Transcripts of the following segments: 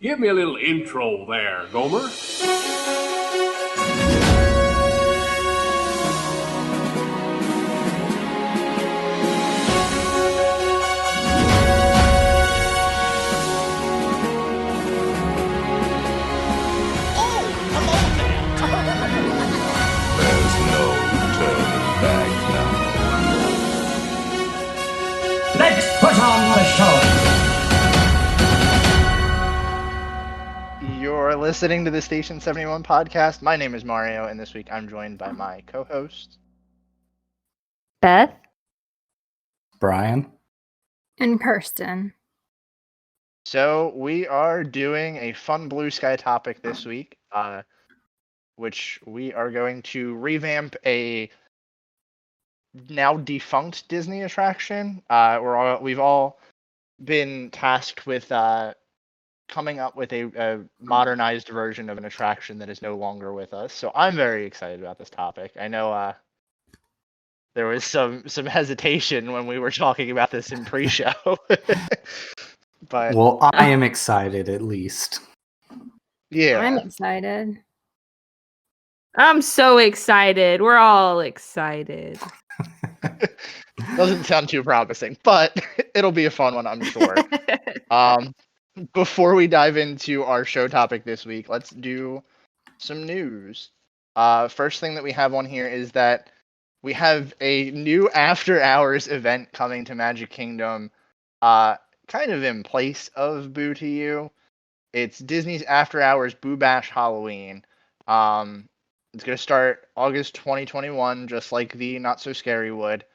Give me a little intro there, Gomer. There's no turning back now. Let's put on the show. You're listening to the Station 71 podcast. My name is Mario, and this week I'm joined by my co-host, Beth, Brian, and Kirsten. So we are doing a fun blue sky topic this week, which we are going to revamp a now defunct Disney attraction. We've all been tasked with coming up with a modernized version of an attraction that is no longer with us. So I'm very excited about this topic. I know there was some hesitation when we were talking about this in pre-show. But well, I am excited at least. yeah, I'm excited. I'm so excited. We're all excited. doesn't sound too promising, but it'll be a fun one, I'm sure. Before we dive into our show topic this week, let's do some news. First thing that we have on here is that we have a new after hours event coming to Magic Kingdom, kind of in place of Boo to You. It's Disney's After Hours Boo Bash Halloween. It's going to start August 2021, just like the Not So Scary would.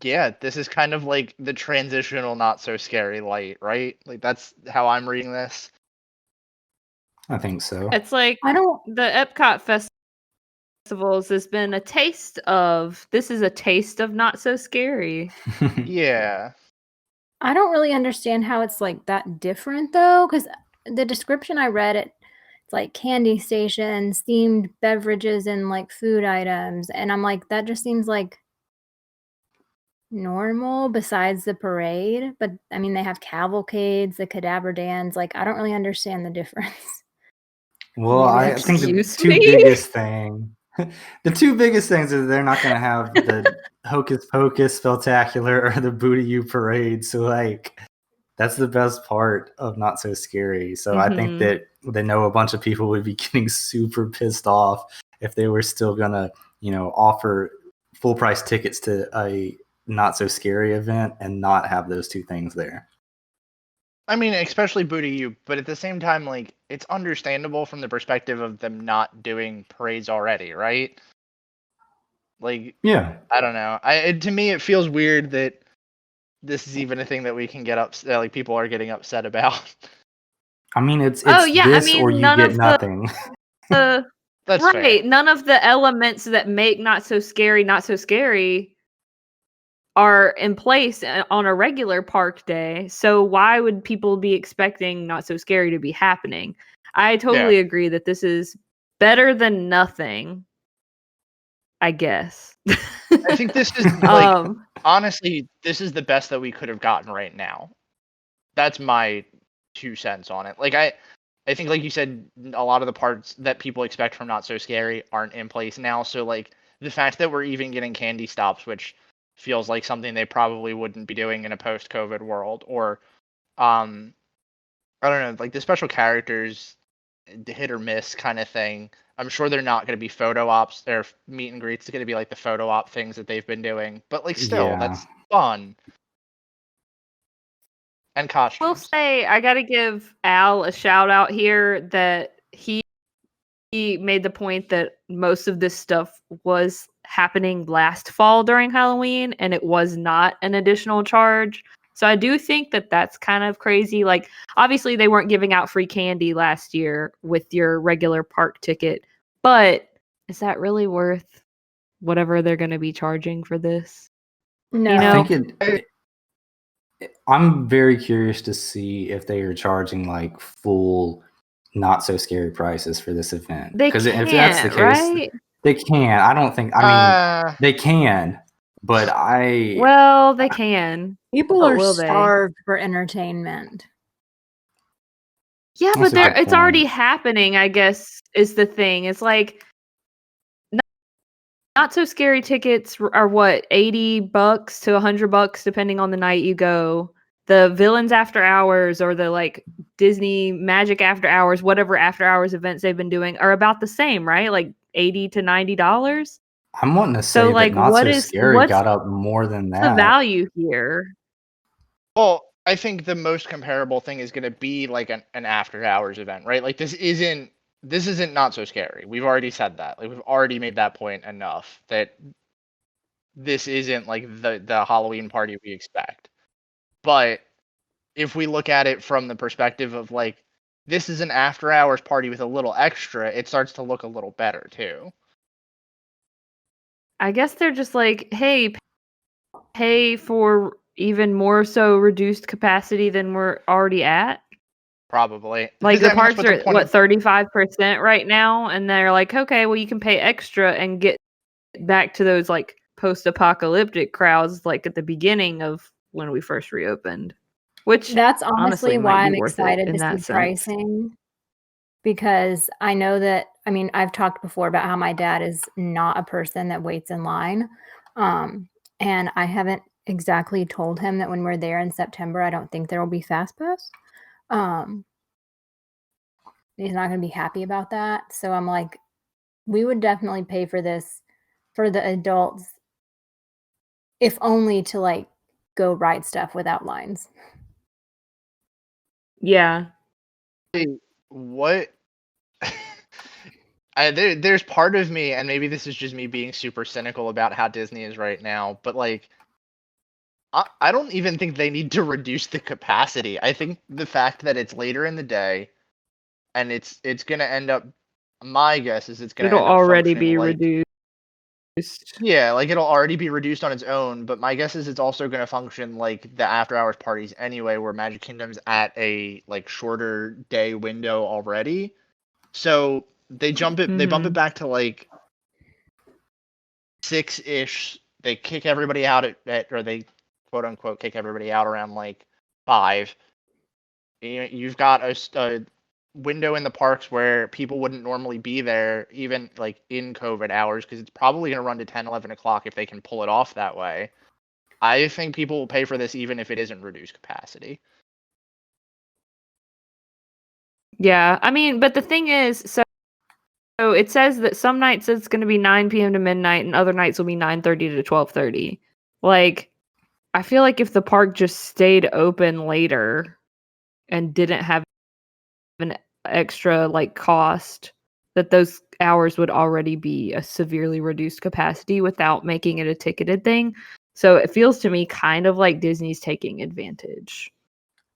Yeah, this is kind of like the transitional Not So Scary light, right? Like, that's how I'm reading this. I think so. It's like the Epcot festivals has been a taste of. This is a taste of Not So Scary. Yeah. I don't really understand how it's like that different though, because the description I read, it's like candy stations, themed beverages, and like food items, and I'm like, that just seems like normal besides the parade. But I mean, they have cavalcades, the cadaver dance. Like, I don't really understand the difference. Well, I think the two biggest things is they're not going to have the Hocus Pocus Spectacular or the Boo to You parade. So, like, that's the best part of Not So Scary. So I think that they know a bunch of people would be getting super pissed off if they were still going to, offer full price tickets to a Not So Scary event and not have those two things there. I mean, especially Boo to You, but at the same time, like, it's understandable from the perspective of them not doing parades already, right? Like, yeah, I don't know. To me, it feels weird that this is even a thing that we can get upset. Like, people are getting upset about. I mean, it's or you get nothing. That's right. fair. None of the elements that make Not So Scary are in place on a regular park day. So why would people be expecting Not So Scary to be happening? I totally agree that this is better than nothing, I guess. I think this is like honestly, this is the best that we could have gotten right now. That's my 2 cents on it. Like, I think, like you said, a lot of the parts that people expect from Not So Scary aren't in place now. So, like, the fact that we're even getting candy stops, which feels like something they probably wouldn't be doing in a post-COVID world, or I don't know, like the special characters, the hit or miss kind of thing. I'm sure they're not going to be photo ops. Their meet and greets. It's going to be like the photo op things that they've been doing. But like, still, that's fun. And costumes. I will say, I got to give Al a shout out here that he made the point that most of this stuff was happening last fall during Halloween, and it was not an additional charge. So I do think that that's kind of crazy. Like, obviously they weren't giving out free candy last year with your regular park ticket, but is that really worth whatever they're going to be charging for this? No. I think I'm very curious to see if they are charging like full Not So Scary prices for this event. Because if that's the case, right? They can. I don't think. I mean, they can, but Well, they can. People are starved for entertainment. Yeah, That's but a good it's already point. happening, I guess, is the thing. It's like not so scary tickets are what, $80 to $100 depending on the night you go. The Villains After Hours or the like Disney Magic After Hours, whatever after hours events they've been doing are about the same, right? Like $80 to $90. I'm wanting to So say that like Not So Scary what's got up more than the that. value here? Well, I think the most comparable thing is going to be like an after hours event, right? Like this isn't Not So Scary. We've already said that. Like we've already made that point enough that this isn't like the Halloween party we expect. But if we look at it from the perspective of like this is an after hours party with a little extra, it starts to look a little better too. I guess they're just like, hey, pay for even more so reduced capacity than we're already at. Probably. Like the I mean, that's parks are the at point what 35% right now, and they're like, okay, well you can pay extra and get back to those like post-apocalyptic crowds like at the beginning of when we first reopened. Which That's honestly honestly might why be I'm worth it excited in to that see sense. pricing, because I know that, I mean, I've talked before about how my dad is not a person that waits in line. And I haven't exactly told him that when we're there in September, I don't think there will be Fast Pass. He's not going to be happy about that. So I'm like, we would definitely pay for this for the adults, if only to like go ride stuff without lines. Yeah. what there's part of me, and maybe this is just me being super cynical about how Disney is right now, but like I don't even think they need to reduce the capacity. I think the fact that it's later in the day and it's gonna end up, my guess is it's gonna It'll end up already functioning be like, reduced. yeah, like it'll already be reduced on its own, but my guess is it's also going to function like the after hours parties anyway, where Magic Kingdom's at a like shorter day window already. So they bump it back to like 6-ish. They kick everybody out or they quote unquote kick everybody out around like 5. You've got a window in the parks where people wouldn't normally be there, even like in COVID hours, because it's probably going to run to 10, 11 o'clock if they can pull it off that way. I think people will pay for this even if it isn't reduced capacity. Yeah, I mean, but the thing is, so it says that some nights it's going to be 9 p.m. to midnight, and other nights will be 9:30 to 12:30. Like, I feel like if the park just stayed open later and didn't have an extra like cost, that those hours would already be a severely reduced capacity without making it a ticketed thing. So it feels to me kind of like Disney's taking advantage.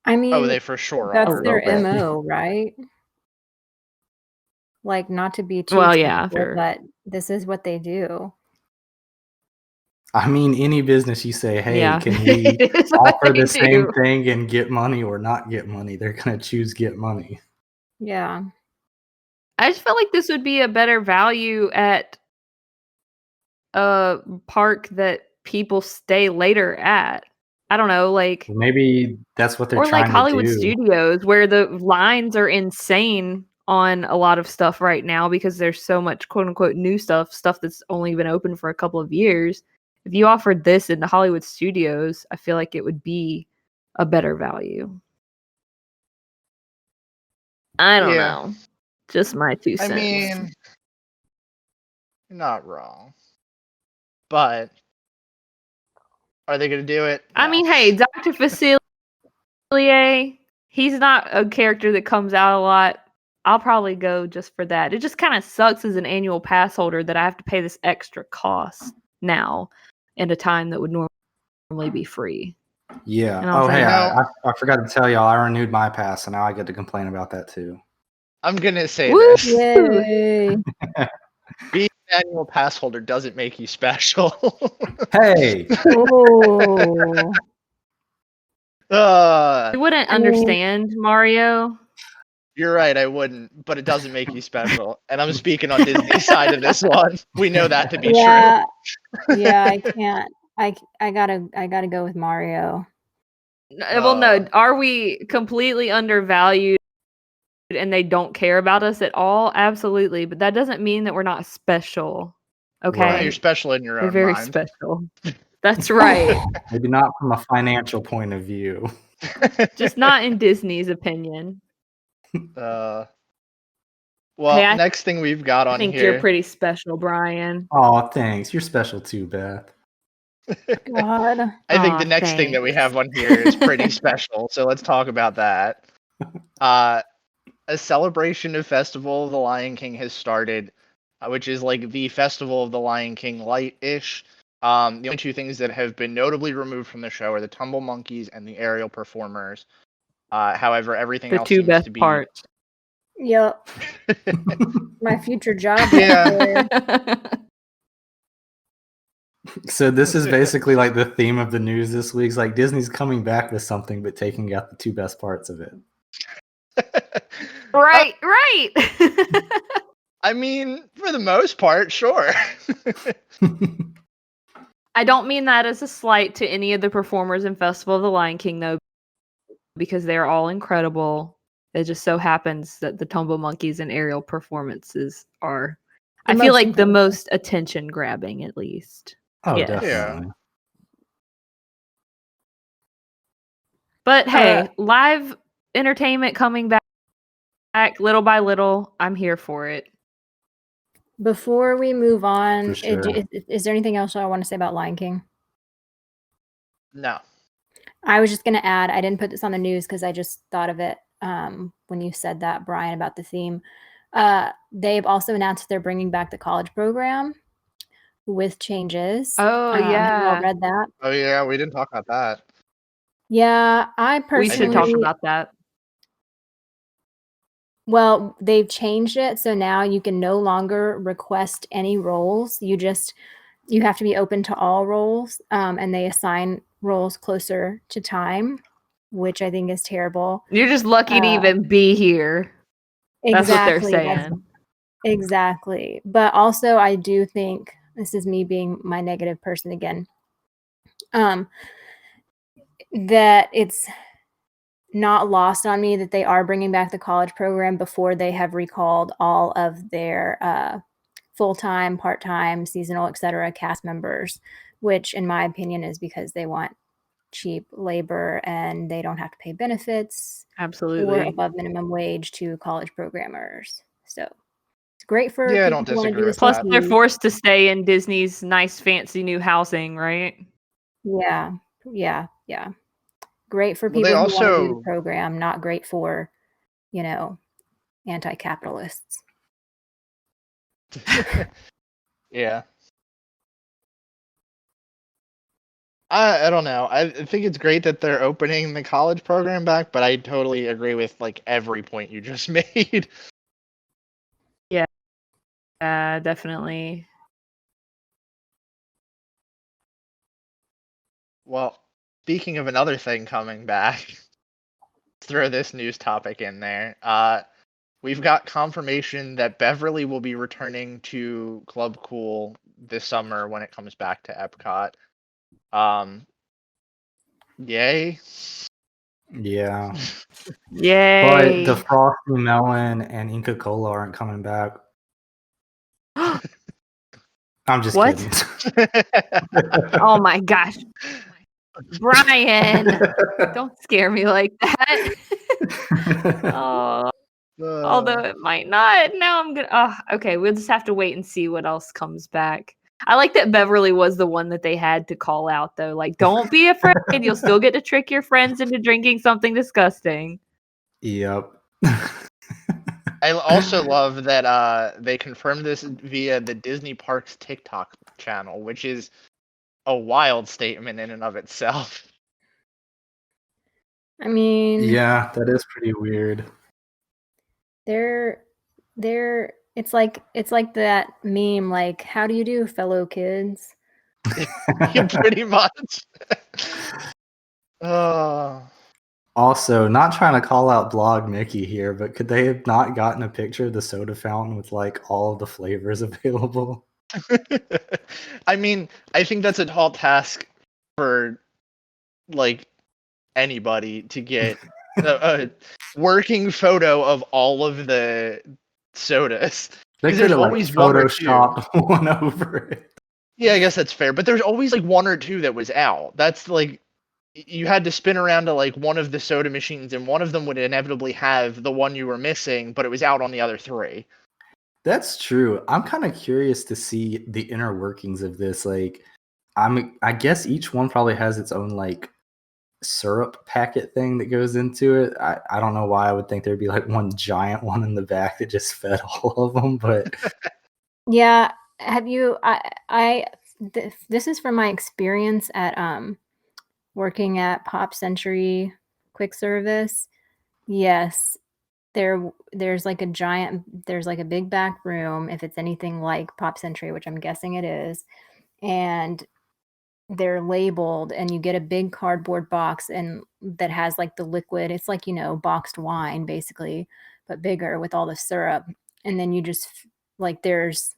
I mean, Oh, they for sure that's are. their little bit. MO, right? Like, not to be too Well, yeah, technical, sure. but this is what they do. I mean, any business you say, hey, Yeah. can we It is what offer they the same do. thing and get money or not get money, they're going to choose get money. Yeah. I just felt like this would be a better value at a park that people stay later at. I don't know, like, Maybe that's what they're or like trying to Hollywood do. Studios, where the lines are insane on a lot of stuff right now because there's so much quote unquote new stuff that's only been open for a couple of years. If you offered this in the Hollywood Studios, I feel like it would be a better value. I don't Yeah. know. Just my 2 I cents. mean, you're not wrong. But are they going to do it? I No. mean, hey, Dr. Facilier, he's not a character that comes out a lot. I'll probably go just for that. It just kind of sucks as an annual pass holder that I have to pay this extra cost now in a time that would normally be free. Yeah. And I'll Oh, hey, think, I forgot to tell y'all, I renewed my pass, and now I get to complain about that too. I'm going to say woo! this. Yay. Being an annual pass holder doesn't make you special. Hey, Oh. You wouldn't I mean- understand, Mario. You're right, I wouldn't, but it doesn't make you special. And I'm speaking on Disney's side of this one. We know that to be Yeah. true. Yeah, I can't. I gotta go with Mario. Well, no. Are we completely undervalued and they don't care about us at all, absolutely. But that doesn't mean that we're not special. Okay, Yeah, Right. you're special in your we're own very mind. special. That's right. Maybe not from a financial point of view. Just not in Disney's opinion. Well, Hey, I next thing we've got on think here. you're pretty special, Brian. Oh, thanks. You're special too, Beth. God. I think Aw, the next thing that we thanks. have on here is pretty special, so let's talk about that. A celebration of Festival of the Lion King has started, which is like the Festival of the Lion King light-ish. The only two things that have been notably removed from the show are the Tumble Monkeys and the aerial performers. However, everything The else two seems best to be. parts. Yep. My future job. Yeah. right there. So this is basically like the theme of the news this week. It's like Disney's coming back with something, but taking out the two best parts of it. Right. I mean, for the most part, sure. I don't mean that as a slight to any of the performers in Festival of the Lion King, though, because they're all incredible. It just so happens that the Tumble Monkeys and aerial performances are, I feel like, the most attention grabbing, at least. Oh, Yes. definitely. But hey, live entertainment coming back little by little. I'm here for it. Before we move on, For sure. is there anything else I want to say about Lion King? No. I was just going to add, I didn't put this on the news because I just thought of it when you said that, Brian, about the theme. They've also announced they're bringing back the college program with changes. Oh, Have you yeah. all read that? Oh yeah, we didn't talk about that. Yeah, I personally... We should talk about that. Well, they've changed it, so now you can no longer request any roles. You have to be open to all roles, and they assign roles closer to time, which I think is terrible. You're just lucky to even be here. That's what they're saying. Exactly. But also, I do think, this is me being my negative person again, that it's not lost on me that they are bringing back the college program before they have recalled all of their full-time, part-time, seasonal, etc. cast members, which in my opinion is because they want cheap labor and they don't have to pay benefits Absolutely. or above minimum wage to college programmers. So it's great for Yeah, I people don't who want to disagree do with this. Plus, that. they're forced to stay in Disney's nice, fancy new housing, right? Yeah. Great for Well, people they who want to do also- the program, not great for, anti-capitalists. Yeah. I don't know. I think it's great that they're opening the college program back, but I totally agree with like every point you just made. Yeah, definitely. Well, speaking of another thing coming back, let's throw this news topic in there. We've got confirmation that Beverly will be returning to Club Cool this summer when it comes back to Epcot. Yay. Yeah. Yay. But the Frosty Melon and Inca Cola aren't coming back. I'm just What? kidding. Oh my gosh. Brian, don't scare me like that. Oh, although it might not. Now I'm gonna. Oh, okay. We'll just have to wait and see what else comes back. I like that Beverly was the one that they had to call out, though. Like, don't be afraid. You'll still get to trick your friends into drinking something disgusting. Yep. I also love that they confirmed this via the Disney Parks TikTok channel, which is a wild statement in and of itself. I mean, Yeah, that is pretty weird. they're it's like that meme, like, how do you do, fellow kids? Pretty much. Oh. Also, not trying to call out Blog Mickey here, but could they have not gotten a picture of the soda fountain with like all of the flavors available? I mean, I think that's a tall task for like anybody to get a working photo of all of the sodas. They 'Cause could there's have like always one or two. photoshopped one over it. Yeah, I guess that's fair. But there's always like one or two that was out. That's like you had to spin around to like one of the soda machines, and one of them would inevitably have the one you were missing, but it was out on the other three. That's true. I'm kind of curious to see the inner workings of this. Like, I guess each one probably has its own like syrup packet thing that goes into it. I don't know why I would think there'd be like one giant one in the back that just fed all of them, but Yeah, have you this is from my experience at working at Pop Century quick service. Yes, there's like a big back room if it's anything like Pop Century, which I'm guessing it is, and they're labeled, and you get a big cardboard box and that has like the liquid. It's like, boxed wine basically, but bigger with all the syrup. And then you just like there's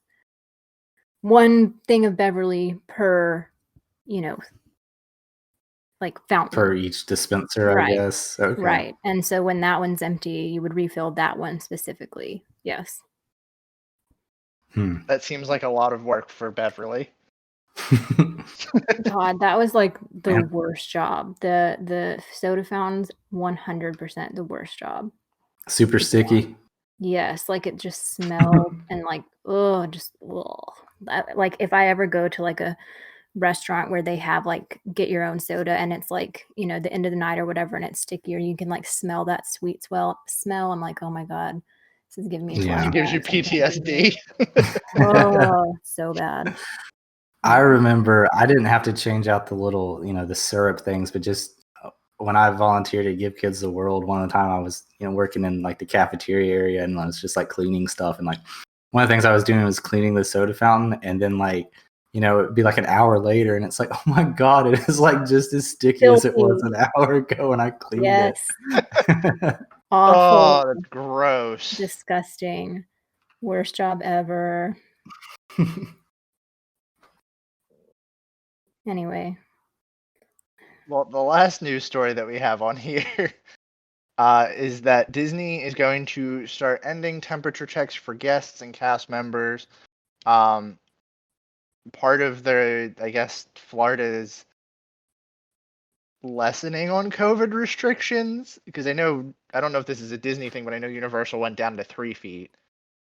one thing of Beverly per, like fountain. for each dispenser, I Right. guess. Okay. Right. And so when that one's empty, you would refill that one specifically. Yes. That seems like a lot of work for Beverly. God, that was like the And- worst job. The soda fountains, 100% the worst job. Super sticky. Yes, like it just smelled and like, like if I ever go to like a restaurant where they have like get your own soda and it's like, the end of the night or whatever, and it's sticky, or you can like smell that sweet smell. I'm like, oh my God, this is giving me Yeah. It gives you PTSD. Oh, so bad. I remember I didn't have to change out the little, the syrup things, but just when I volunteered at Give Kids the World, one of the time I was, working in like the cafeteria area, and I was just like cleaning stuff. And like one of the things I was doing was cleaning the soda fountain, and then like, it'd be like an hour later, and it's like, oh my God, it is like just as sticky as it was an hour ago when I cleaned Yes. it. Awful. Oh, that's gross. Disgusting. Worst job ever. Anyway. Well, the last news story that we have on here is that Disney is going to start ending temperature checks for guests and cast members. Part of their, I guess, Florida is lessening on COVID restrictions, because I don't know if this is a Disney thing, but I know Universal went down to 3 feet.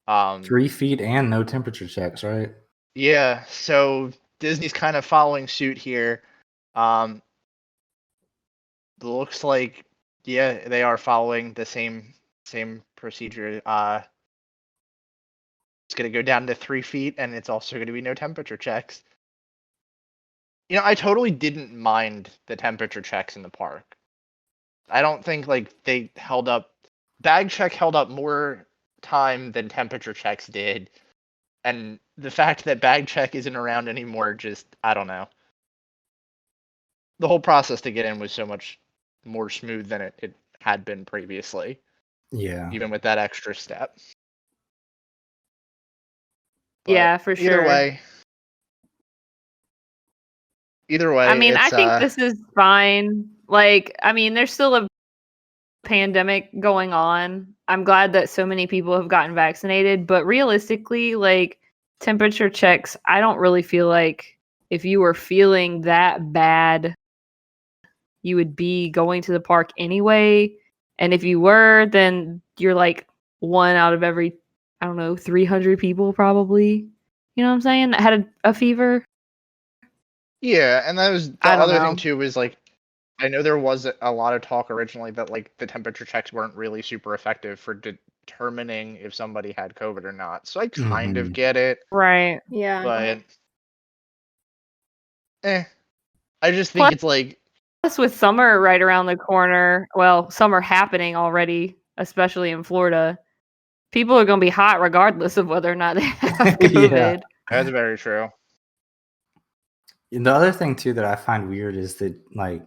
3 feet and no temperature checks, right? Yeah, so Disney's kind of following suit here. Looks like, yeah, they are following the same procedure. It's going to go down to 3 feet, and it's also going to be no temperature checks. I totally didn't mind the temperature checks in the park. I don't think like they held up. Bag check held up more time than temperature checks did, and the fact that bag check isn't around anymore, just I don't know. The whole process to get in was so much more smooth than it had been previously. Yeah. Even with that extra step. But yeah, for sure. Either way, I mean, I think this is fine. Like, I mean, there's still a pandemic going on. I'm glad that so many people have gotten vaccinated, but realistically, like temperature checks, I don't really feel like if you were feeling that bad, you would be going to the park anyway. And if you were, then you're like one out of every, 300 people probably. You know what I'm saying? That had a fever. Yeah, and that was the I don't other know. thing too, was like I know there was a lot of talk originally that like the temperature checks weren't really super effective for determining if somebody had COVID or not. So I kind of get it, Right. Yeah. but I just think it's like Plus, with summer right around the corner, well, summer happening already, especially in Florida, people are going to be hot regardless of whether or not they have COVID. that's very true. And the other thing too that I find weird is that like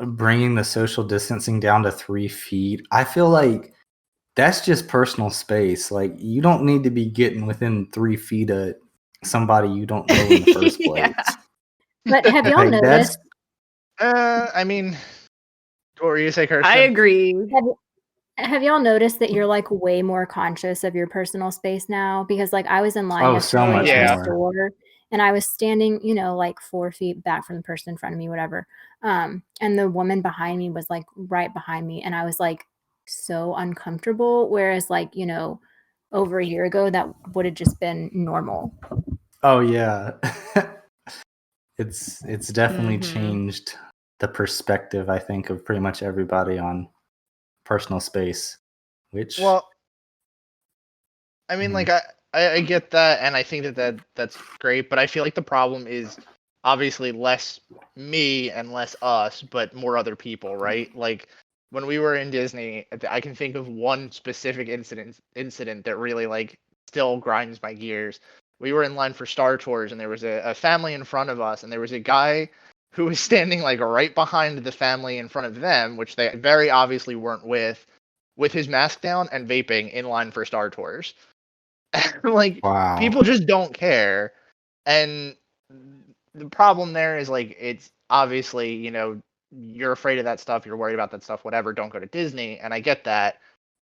bringing the social distancing down to 3 feet. I feel like that's just personal space. Like you don't need to be getting within 3 feet of somebody you don't know in the first place. Yeah. But have y'all Like, noticed? I mean, What were you say, Kirsten? I agree. Have y'all noticed that you're like way more conscious of your personal space now? Because like I was in line Oh, so yesterday much at a more. store and I was standing, like 4 feet back from the person in front of me, whatever. And the woman behind me was like right behind me, and I was like so uncomfortable. Whereas like, over a year ago, that would have just been normal. Oh yeah. It's definitely Mhm. changed the perspective, I think, of pretty much everybody on personal space. Which Well, I mean, like I get that, and I think that's great, but I feel like the problem is obviously less me and less us, but more other people, right? Like when we were in Disney, I can think of one specific incident that really like still grinds my gears. We were in line for Star Tours, and there was a family in front of us, and there was a guy who was standing like right behind the family in front of them, which they very obviously weren't with his mask down and vaping in line for Star Tours. Like wow. people just don't care, and the problem there is like it's obviously you're afraid of that stuff, you're worried about that stuff, whatever, don't go to Disney, and I get that,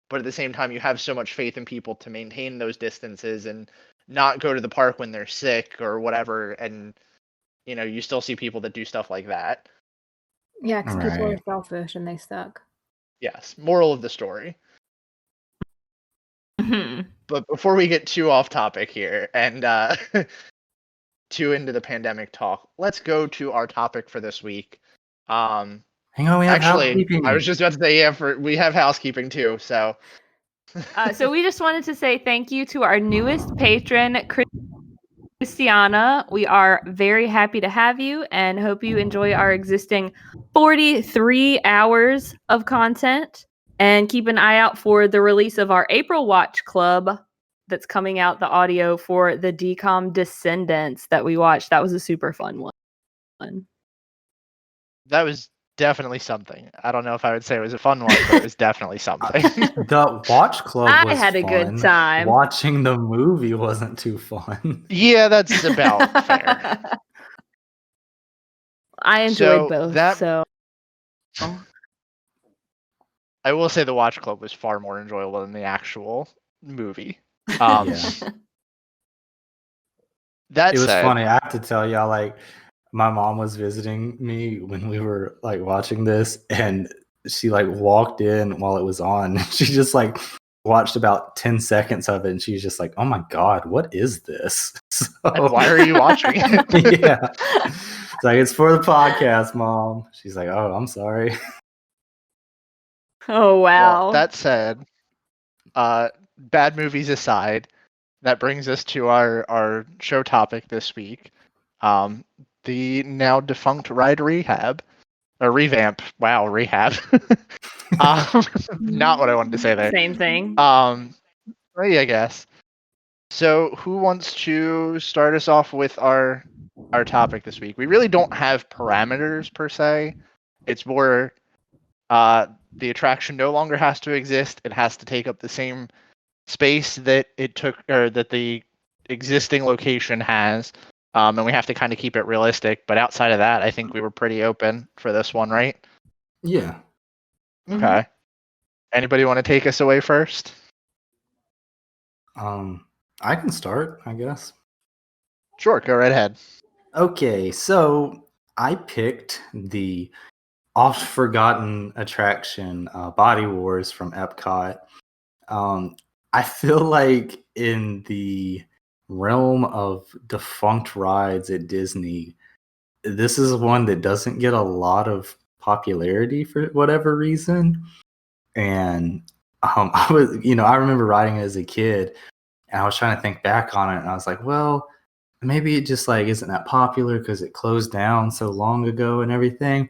but at the same time you have so much faith in people to maintain those distances and not go to the park when they're sick or whatever, and you still see people that do stuff like that. Yeah, because people are Right. selfish and they suck. Yes, moral of the story. Mhm. But before we get too off topic here and too into the pandemic talk, let's go to our topic for this week. Hang on, we have Actually, housekeeping. I was just about to say, we have housekeeping too. So, So we just wanted to say thank you to our newest patron, Christiana. We are very happy to have you and hope you enjoy our existing 43 hours of content. And keep an eye out for the release of our April Watch Club that's coming out, the audio for the DCOM Descendants that we watched. That was a super fun one. that was definitely something. I don't know if I would say it was a fun one, but it was definitely something. The watch club I was had a fun. good time. Watching the movie wasn't too fun. Yeah, that's about fair. I enjoyed So both. that- So I will say the Watch Club was far more enjoyable than the actual movie. Yeah. That It was said, funny. I have to tell y'all, like, my mom was visiting me when we were like watching this, and she like walked in while it was on. She just like watched about 10 seconds of it, and she's just like, "Oh my god, what is this?" So, and why are you watching it? yeah, it's like, it's for the podcast, Mom. She's like, "Oh, I'm sorry." Oh wow. Well, that said, bad movies aside, that brings us to our show topic this week. The now defunct Ride Rehab. Or Revamp. Wow, Rehab. Not what I wanted to say there. Same thing. Well, yeah, I guess. So who wants to start us off with our topic this week? We really don't have parameters per se. It's more the attraction no longer has to exist. It has to take up the same space that it took, or that the existing location has. And we have to kind of keep it realistic. But outside of that, I think we were pretty open for this one, right? Yeah. Okay. Anybody want to take us away first? I can start, I guess. Sure, go right ahead. Okay, so I picked the oft forgotten attraction, Body Wars from Epcot. I feel like in the realm of defunct rides at Disney, this is one that doesn't get a lot of popularity for whatever reason. And I was, I remember riding it as a kid, and I was trying to think back on it, and I was like, well, maybe it just like isn't that popular because it closed down so long ago and everything.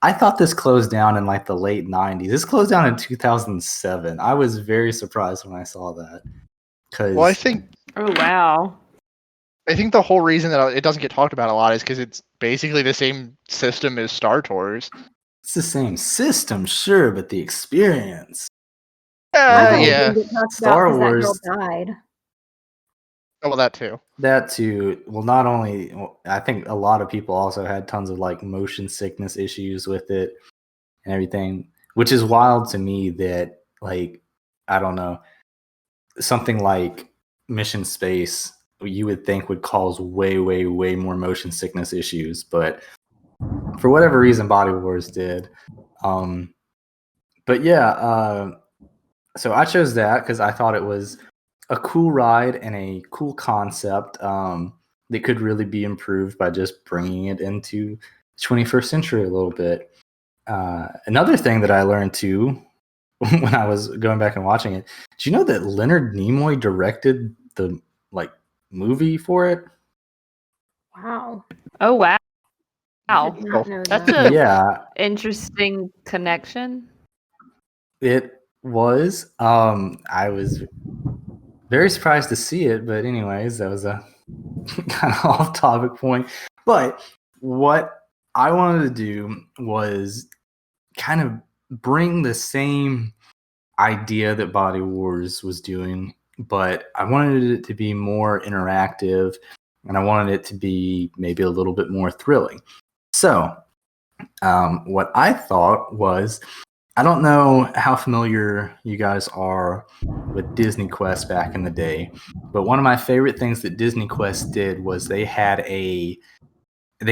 I thought this closed down in like the late 90s. This closed down in 2007. I was very surprised when I saw that. Well, I think Oh wow. the whole reason that it doesn't get talked about a lot is because it's basically the same system as Star Tours. It's the same system, sure, but the experience. Yeah. Star Wars. That girl died. Oh, well, that too. That too. Well, not only, I think a lot of people also had tons of like motion sickness issues with it. and everything, which is wild to me that, like, I don't know, something like Mission Space you would think would cause way, way, way more motion sickness issues, but for whatever reason, Body Wars did. But yeah, so I chose that because I thought it was a cool ride and a cool concept that could really be improved by just bringing it into the 21st century a little bit. Another thing that I learned too when I was going back and watching it, did you know that Leonard Nimoy directed the movie for it? Wow. Oh wow. I did not know That's that. a interesting connection. It was. I was very surprised to see it, but anyways, that was a kind of off-topic point. But what I wanted to do was kind of bring the same idea that Body Wars was doing, but I wanted it to be more interactive, and I wanted it to be maybe a little bit more thrilling. So, what I thought was, I don't know how familiar you guys are with Disney Quest back in the day, but one of my favorite things that Disney Quest did was they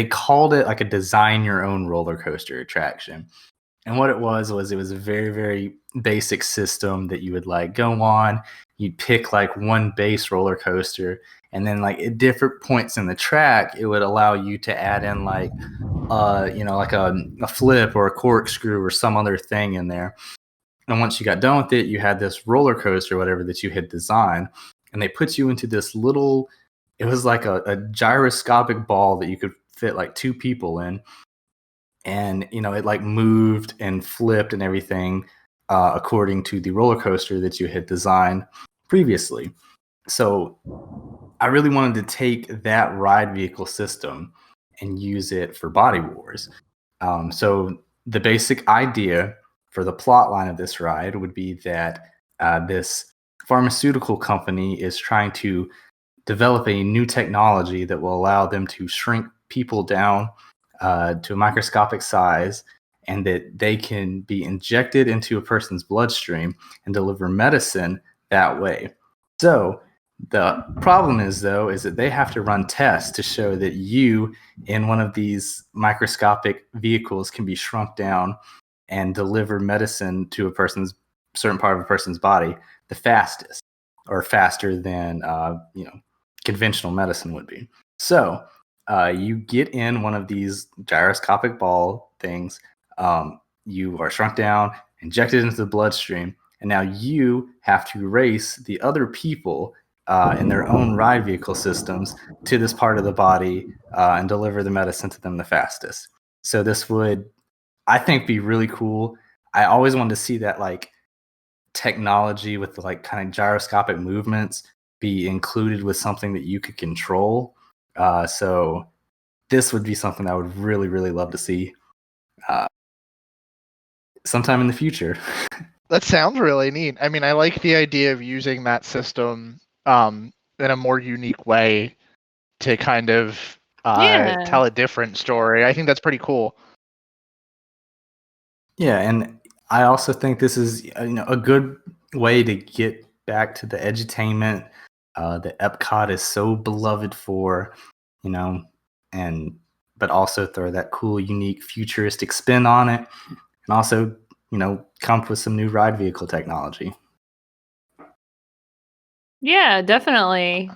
called it like a design your own roller coaster attraction. And what it was it was a very, very basic system that you would like go on. You'd pick like one base roller coaster, and then like at different points in the track, it would allow you to add in like like a flip or a corkscrew or some other thing in there. And once you got done with it, you had this roller coaster, whatever that you had designed, and they put you into this little, it was like a gyroscopic ball that you could fit like two people in. And, it like moved and flipped and everything according to the roller coaster that you had designed previously. So I really wanted to take that ride vehicle system and use it for Body Wars. So the basic idea for the plot line of this ride would be that this pharmaceutical company is trying to develop a new technology that will allow them to shrink people down to a microscopic size, and that they can be injected into a person's bloodstream and deliver medicine that way. So the problem is that they have to run tests to show that you in one of these microscopic vehicles can be shrunk down and deliver medicine to a person's certain part of a person's body the fastest, or faster than conventional medicine would be. So you get in one of these gyroscopic ball things. You are shrunk down, injected into the bloodstream, and now you have to race the other people in their own ride vehicle systems to this part of the body and deliver the medicine to them the fastest. So this would, I think, be really cool. I always wanted to see that like technology with the like kind of gyroscopic movements be included with something that you could control. So this would be something I would really, really love to see sometime in the future. That sounds really neat. I mean, I like the idea of using that system in a more unique way to kind of tell a different story. I think that's pretty cool. Yeah, and I also think this is a good way to get back to the edutainment that Epcot is so beloved for, but also throw that cool, unique, futuristic spin on it, and also come up with some new ride vehicle technology. Yeah, definitely.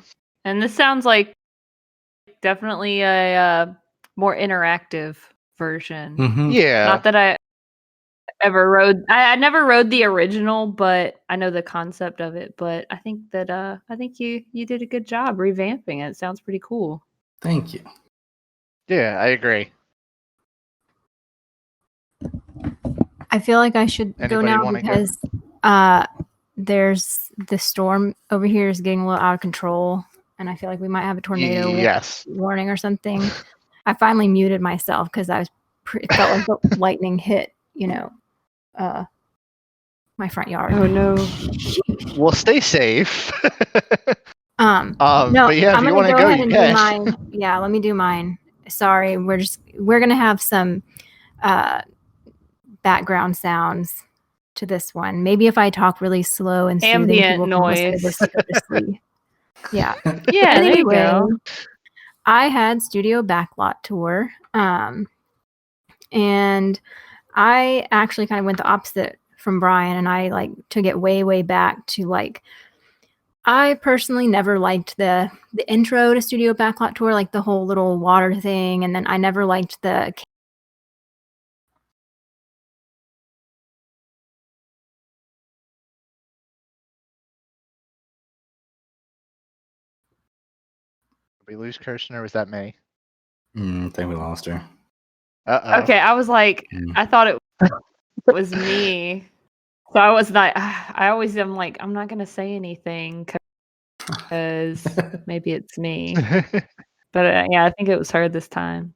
And this sounds like definitely a more interactive version. Mm-hmm. Yeah. Not that I ever rode. I never rode the original, but I know the concept of it. But I think that you did a good job revamping it. It sounds pretty cool. Thank you. Yeah, I agree. I feel like I should go Anybody now wanna go? because there's the storm over here is getting a little out of control, and I feel like we might have a tornado Yes. warning or something. I finally muted myself because I was it felt like the lightning hit, my front yard. Oh no. We'll stay safe. No, but yeah, if you want to go, you do can. mine. Yeah, let me do mine. Sorry, we're gonna have some background sounds to this one. Maybe if I talk really slow and soothing, Ambient people can listen to this noise. to go to sleep. Yeah. Yeah, there you Anyway, go. I had studio backlot tour, and I actually kind of went the opposite from Brian, and I like took it way back to like, I personally never liked the intro to studio backlot tour, like the whole little water thing, and then I never liked the Did we lose Kirsten, or was that me? I think we lost her. Okay, I was like, Mm. I thought it was me. So I was like, I always am like, I'm not gonna say anything because maybe it's me. But yeah, I think it was her this time.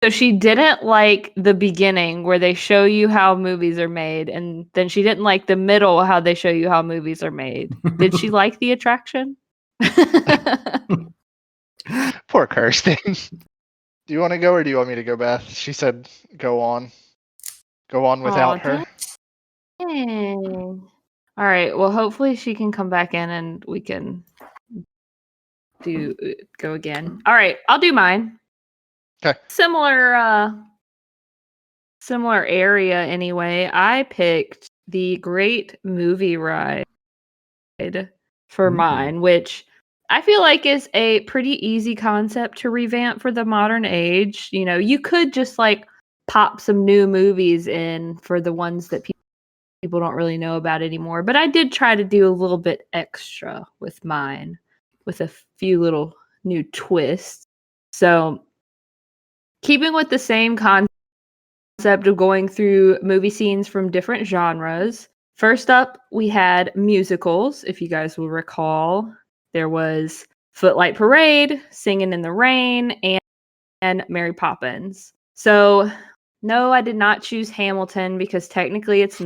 So she didn't like the beginning where they show you how movies are made, and then she didn't like the middle how they show you how movies are made. Did she like the attraction? Poor Kirsten. Do you want to go or do you want me to go, Beth? She said go on. Go on without her. Dang. All right. Well, hopefully she can come back in and we can go again. All right, I'll do mine. Okay. Similar area anyway. I picked the Great Movie Ride for mine, which I feel like is a pretty easy concept to revamp for the modern age. You know, you could just like pop some new movies in for the ones that people don't really know about anymore. But I did try to do a little bit extra with mine, with a few little new twists. So, keeping with the same concept of going through movie scenes from different genres. First up, we had musicals. If you guys will recall, there was Footlight Parade, Singing in the Rain, and Mary Poppins. So, no, I did not choose Hamilton because technically it's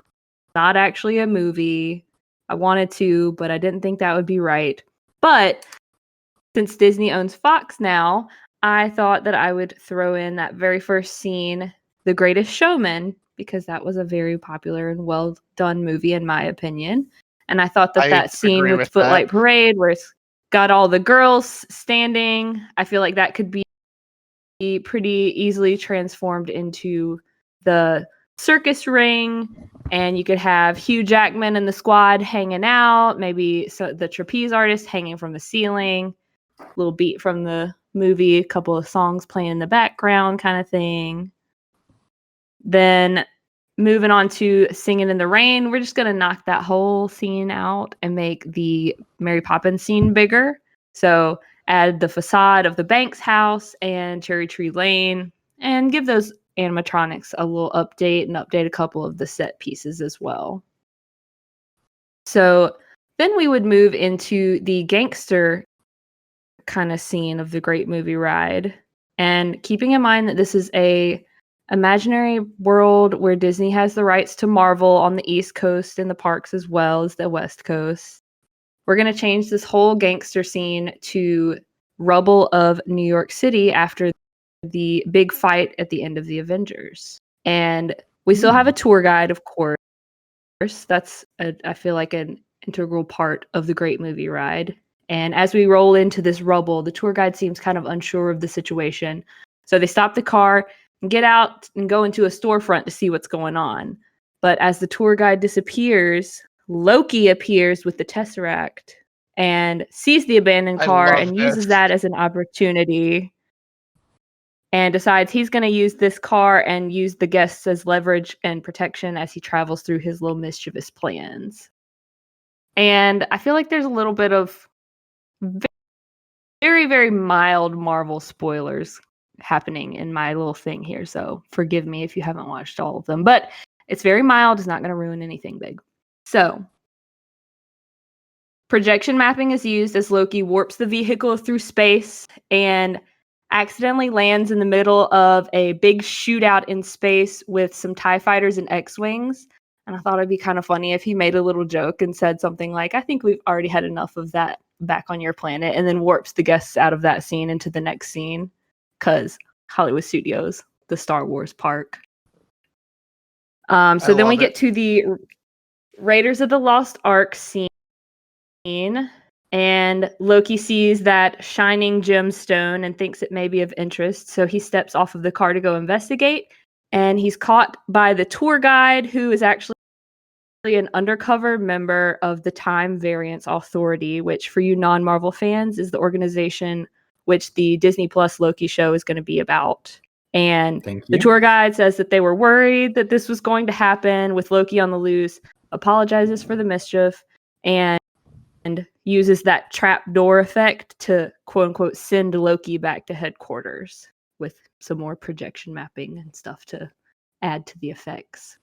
not actually a movie. I wanted to, but I didn't think that would be right. But since Disney owns Fox now, I thought that I would throw in that very first scene, The Greatest Showman, because that was a very popular and well done movie in my opinion. And I thought that that scene with Footlight Parade, where it's got all the girls standing, I feel like that could be pretty easily transformed into the circus ring, and you could have Hugh Jackman and the squad hanging out, maybe the trapeze artist hanging from the ceiling, little beat from the movie, a couple of songs playing in the background kind of thing. Then moving on to Singing in the Rain, we're just going to knock that whole scene out and make the Mary Poppins scene bigger. So add the facade of the Banks house and Cherry Tree Lane and give those animatronics a little update and update a couple of the set pieces as well. So then we would move into the gangster kind of scene of the Great Movie Ride. And keeping in mind that this is a imaginary world where Disney has the rights to Marvel on the East Coast and the parks as well as the West Coast, we're going to change this whole gangster scene to rubble of New York City after the big fight at the end of the Avengers. And we still have a tour guide, of course. That's, I feel like, an integral part of the Great Movie Ride. And as we roll into this rubble, the tour guide seems kind of unsure of the situation. So they stop the car and get out and go into a storefront to see what's going on. But as the tour guide disappears, Loki appears with the Tesseract and sees the abandoned car and uses that as an opportunity and decides he's going to use this car and use the guests as leverage and protection as he travels through his little mischievous plans. And I feel like there's a little bit of very, very mild Marvel spoilers happening in my little thing here. So forgive me if you haven't watched all of them. But it's very mild. It's not going to ruin anything big. So projection mapping is used as Loki warps the vehicle through space and accidentally lands in the middle of a big shootout in space with some TIE fighters and X-Wings. And I thought it'd be kind of funny if he made a little joke and said something like, I think we've already had enough of that back on your planet, and then warps the guests out of that scene into the next scene. Because Hollywood Studios, the Star Wars park. So then we love get it. to the Raiders of the Lost Ark scene, and Loki sees that shining gemstone and thinks it may be of interest. So he steps off of the car to go investigate, and he's caught by the tour guide, who is actually an undercover member of the Time Variance Authority, which for you non-Marvel fans is the organization which the Disney Plus Loki show is going to be about. And Thank the you. tour guide says that they were worried that this was going to happen with Loki on the loose, apologizes for the mischief, and uses that trap door effect to quote unquote send Loki back to headquarters with some more projection mapping and stuff to add to the effects.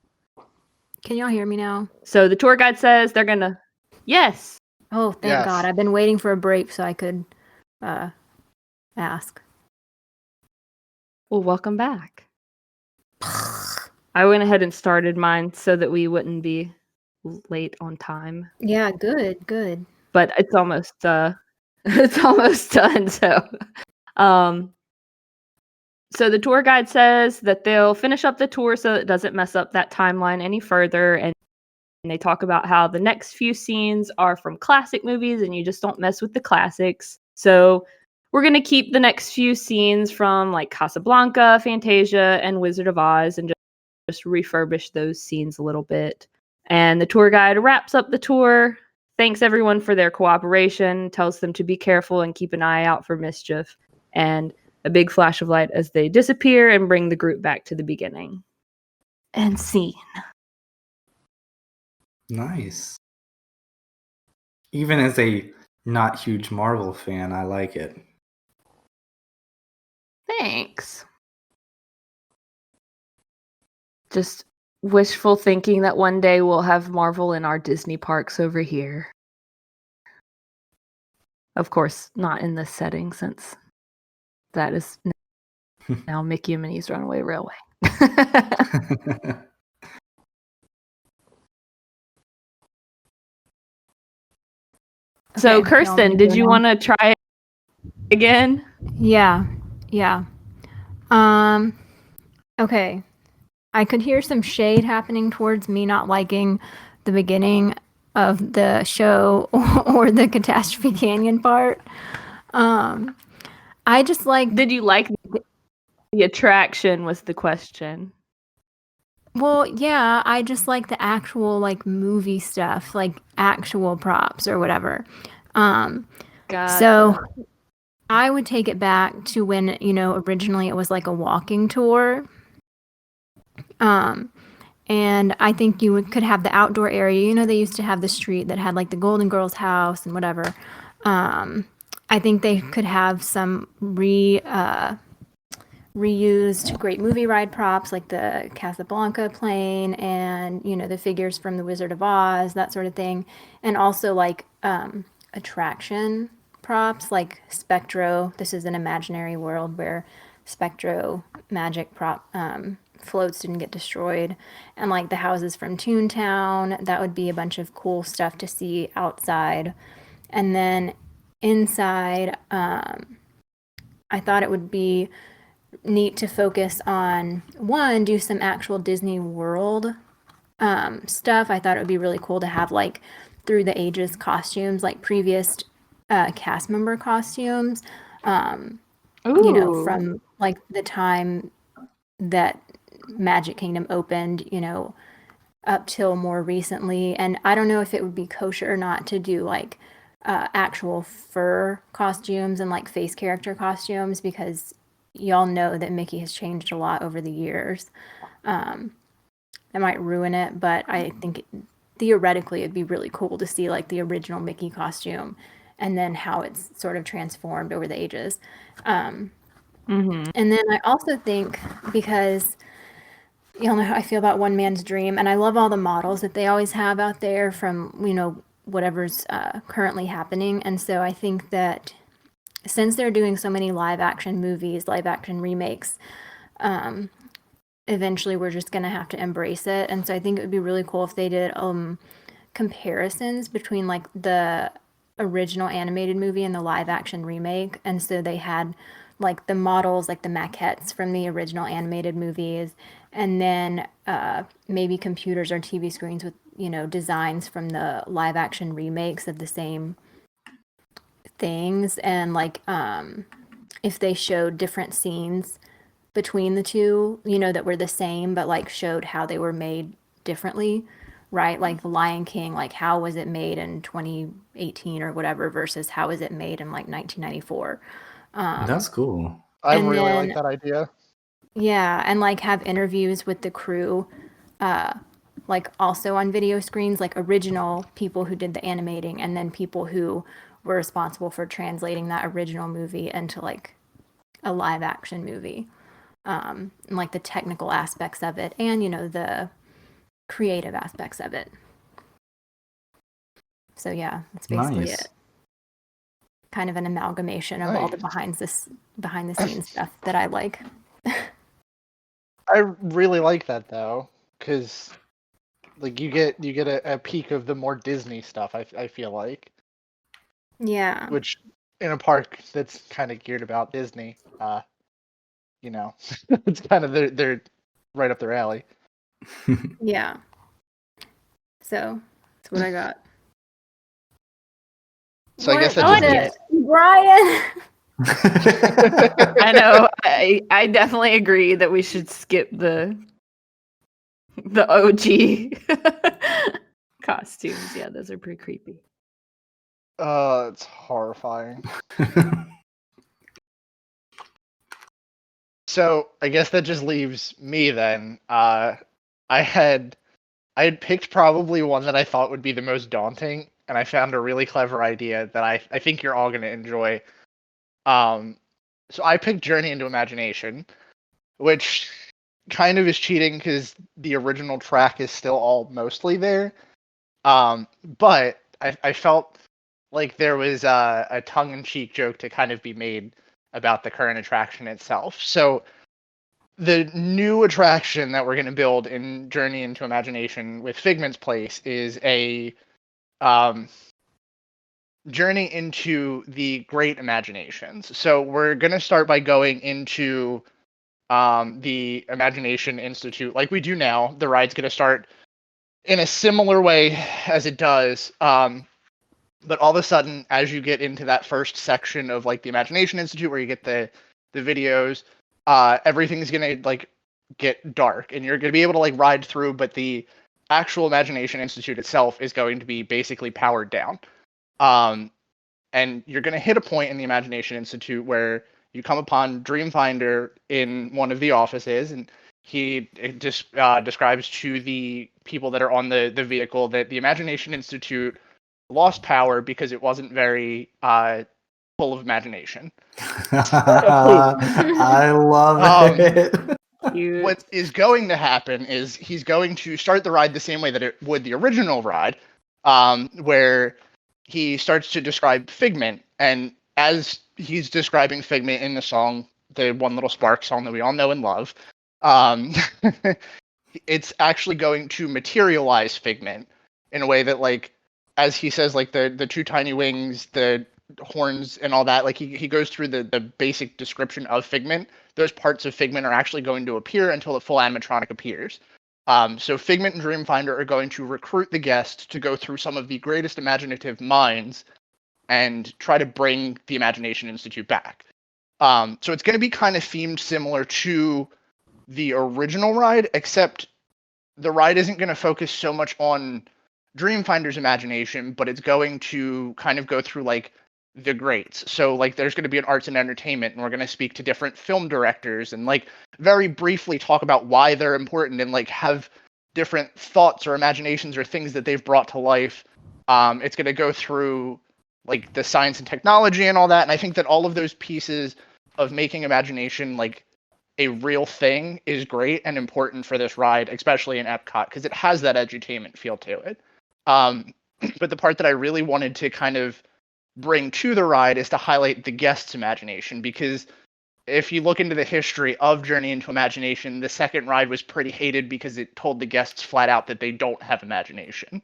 Can y'all hear me now? So the tour guide says they're gonna. Yes. Oh, thank Yes. God. I've been waiting for a break so I could ask. Well, welcome back. I went ahead and started mine so that we wouldn't be late on time. Yeah, good. But it's almost it's almost done. So the tour guide says that they'll finish up the tour so it doesn't mess up that timeline any further, and they talk about how the next few scenes are from classic movies and you just don't mess with the classics. So we're going to keep the next few scenes from like Casablanca, Fantasia, and Wizard of Oz and just refurbish those scenes a little bit. And the tour guide wraps up the tour, thanks everyone for their cooperation, tells them to be careful and keep an eye out for mischief, and a big flash of light as they disappear and bring the group back to the beginning. And scene. Nice. Even as a not huge Marvel fan, I like it. Thanks. Just wishful thinking that one day we'll have Marvel in our Disney parks over here. Of course, not in this setting, since that is now Mickey and Minnie's Runaway Railway. So, Okay, Kirsten, y'all did you go want to try it again? Yeah. Okay. I could hear some shade happening towards me not liking the beginning of the show or the Catastrophe Canyon part. I just like. Did you like the attraction? Was the question. Well, yeah, I just like the actual like movie stuff, like actual props or whatever. So I would take it back to when, originally it was like a walking tour. And I think could have the outdoor area. They used to have the street that had like the Golden Girls house and whatever. I think they could have some reused great movie ride props like the Casablanca plane and, the figures from the Wizard of Oz, that sort of thing. And also like attraction props like Spectro. This is an imaginary world where Spectro magic prop floats didn't get destroyed, and like the houses from Toontown, that would be a bunch of cool stuff to see outside. And then inside, I thought it would be neat to focus on do some actual Disney World stuff. I thought it would be really cool to have like through the ages costumes, like previous cast member costumes, from like the time that Magic Kingdom opened, up till more recently. And I don't know if it would be kosher or not to do like actual fur costumes and like face character costumes, because y'all know that Mickey has changed a lot over the years. That might ruin it, but I think theoretically it'd be really cool to see like the original Mickey costume and then how it's sort of transformed over the ages. And then I also think, because y'all know how I feel about One Man's Dream, and I love all the models that they always have out there from, whatever's currently happening. And so I think that since they're doing so many live action movies, live action remakes, eventually we're just going to have to embrace it. And so I think it would be really cool if they did comparisons between like the original animated movie and the live action remake. And so they had like the models, like the maquettes from the original animated movies, and then maybe computers or TV screens with, you know, designs from the live action remakes of the same things, and like if they showed different scenes between the two, you know, that were the same but like showed how they were made differently, right? Like The Lion King, like how was it made in 2018 or whatever versus how is it made in like 1994. That's cool. I And really then- like that idea. Yeah, and like have interviews with the crew, like also on video screens, like original people who did the animating, and then people who were responsible for translating that original movie into like a live action movie, and like the technical aspects of it, and you know the creative aspects of it. So yeah, that's basically Nice. it. Kind of an amalgamation of all the Nice. behind the scenes stuff that I like. I really like that though, because like you get a peek of the more Disney stuff. I feel like, Yeah. which in a park that's kind of geared about Disney, you know, it's kind of they're right up their alley. Yeah. So that's what I got. So I guess that What just is Brian? I know. I definitely agree that we should skip the OG costumes. Yeah, those are pretty creepy. it's horrifying. So I guess that just leaves me then. I had picked probably one that I thought would be the most daunting, and I found a really clever idea that I think you're all gonna enjoy. So I picked Journey into Imagination, which kind of is cheating because the original track is still all mostly there. But I felt like there was a tongue-in-cheek joke to kind of be made about the current attraction itself. So the new attraction that we're going to build in Journey into Imagination with Figment's place is a journey into the great imaginations. So we're going to start by going into the Imagination Institute like we do now. The ride's going to start in a similar way as it does. But all of a sudden, as you get into that first section of like the Imagination Institute where you get the videos, everything's going to like get dark and you're going to be able to like ride through, but the actual Imagination Institute itself is going to be basically powered down. And you're going to hit a point in the Imagination Institute where you come upon Dreamfinder in one of the offices, and he just describes to the people that are on the vehicle that the Imagination Institute lost power because it wasn't very full of imagination. I love it. What is going to happen is he's going to start the ride the same way that it would the original ride, where he starts to describe Figment, and as he's describing Figment in the song, the One Little Spark song that we all know and love, it's actually going to materialize Figment in a way that, like, as he says, like the two tiny wings, the horns, and all that, like he goes through the basic description of Figment. Those parts of Figment are actually going to appear until the full animatronic appears. So Figment and Dreamfinder are going to recruit the guest to go through some of the greatest imaginative minds and try to bring the Imagination Institute back. So it's going to be kind of themed similar to the original ride, except the ride isn't going to focus so much on Dreamfinder's imagination, but it's going to kind of go through like the greats. So like there's going to be an arts and entertainment, and we're going to speak to different film directors and like very briefly talk about why they're important and like have different thoughts or imaginations or things that they've brought to life. It's going to go through like the science and technology and all that. And I think that all of those pieces of making imagination like a real thing is great and important for this ride, especially in Epcot, because it has that edutainment feel to it. But the part that I really wanted to kind of bring to the ride is to highlight the guest's imagination, because if you look into the history of Journey into Imagination, the second ride was pretty hated because it told the guests flat out that they don't have imagination.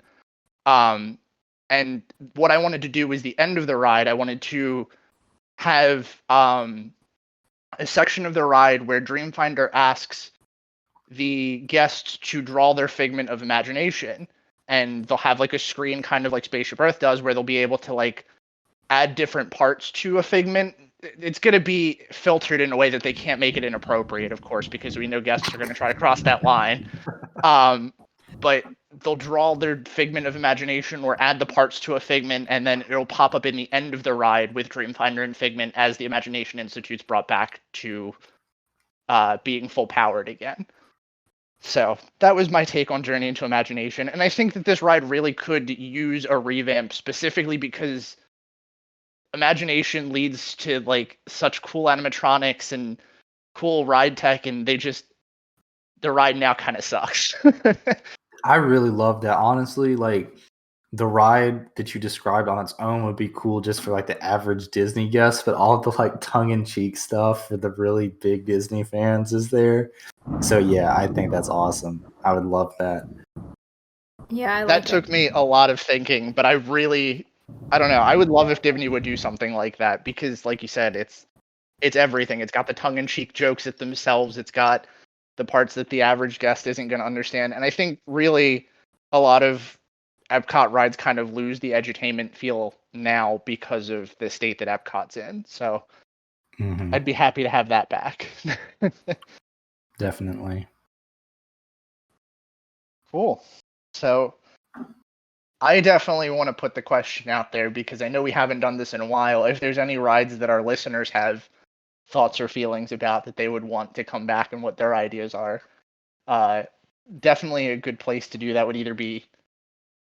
And what I wanted to do was the end of the ride, I wanted to have a section of the ride where Dreamfinder asks the guests to draw their figment of imagination, and they'll have like a screen kind of like Spaceship Earth does, where they'll be able to like add different parts to a figment. It's going to be filtered in a way that they can't make it inappropriate, of course, because we know guests are going to try to cross that line. But they'll draw their figment of imagination or add the parts to a figment, and then it'll pop up in the end of the ride with Dreamfinder and Figment as the Imagination Institute's brought back to being full powered again. So that was my take on Journey into Imagination. And I think that this ride really could use a revamp, specifically because Imagination leads to like such cool animatronics and cool ride tech, and the ride now kind of sucks. I really love that. Honestly, like the ride that you described on its own would be cool just for like the average Disney guest, but all the like tongue-in-cheek stuff for the really big Disney fans is there. So yeah, I think that's awesome. I would love that. Yeah, that took me a lot of thinking, but I don't know. I would love if Disney would do something like that, because like you said, it's everything. It's got the tongue-in-cheek jokes at themselves. It's got the parts that the average guest isn't going to understand. And I think really a lot of Epcot rides kind of lose the edutainment feel now because of the state that Epcot's in. So I'd be happy to have that back. Definitely. Cool. So I definitely want to put the question out there, because I know we haven't done this in a while. If there's any rides that our listeners have thoughts or feelings about that they would want to come back and what their ideas are, definitely a good place to do that would either be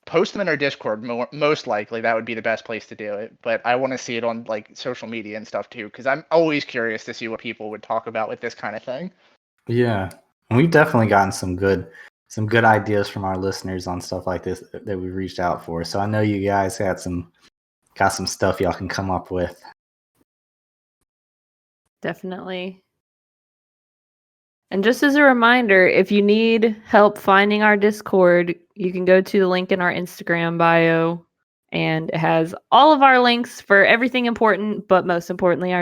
post them in our Discord. Most likely that would be the best place to do it, but I want to see it on like social media and stuff too, because I'm always curious to see what people would talk about with this kind of thing. Yeah, and we've definitely gotten some good ideas from our listeners on stuff like this that we reached out for. So I know you guys got some stuff y'all can come up with. Definitely. And just as a reminder, if you need help finding our Discord, you can go to the link in our Instagram bio, and it has all of our links for everything important, but most importantly, our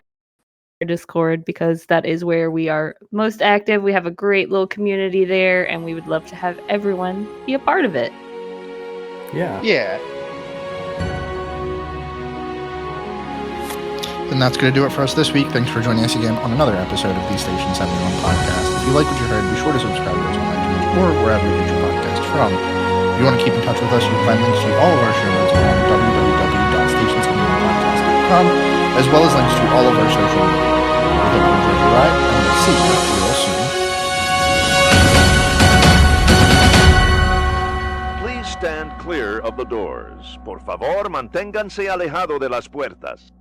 Discord, because that is where we are most active. We have a great little community there, and we would love to have everyone be a part of it. Yeah. And that's going to do it for us this week. Thanks for joining us again on another episode of the Station 71 podcast. If you like what you heard, be sure to subscribe to us on iTunes or wherever you get your podcast from. If you want to keep in touch with us, you can find links to all of our show notes on www.station71podcast.com, as well as links to all of our social media. We hope you enjoyed your ride, and we'll see you real soon. Please stand clear of the doors. Por favor, manténganse alejado de las puertas.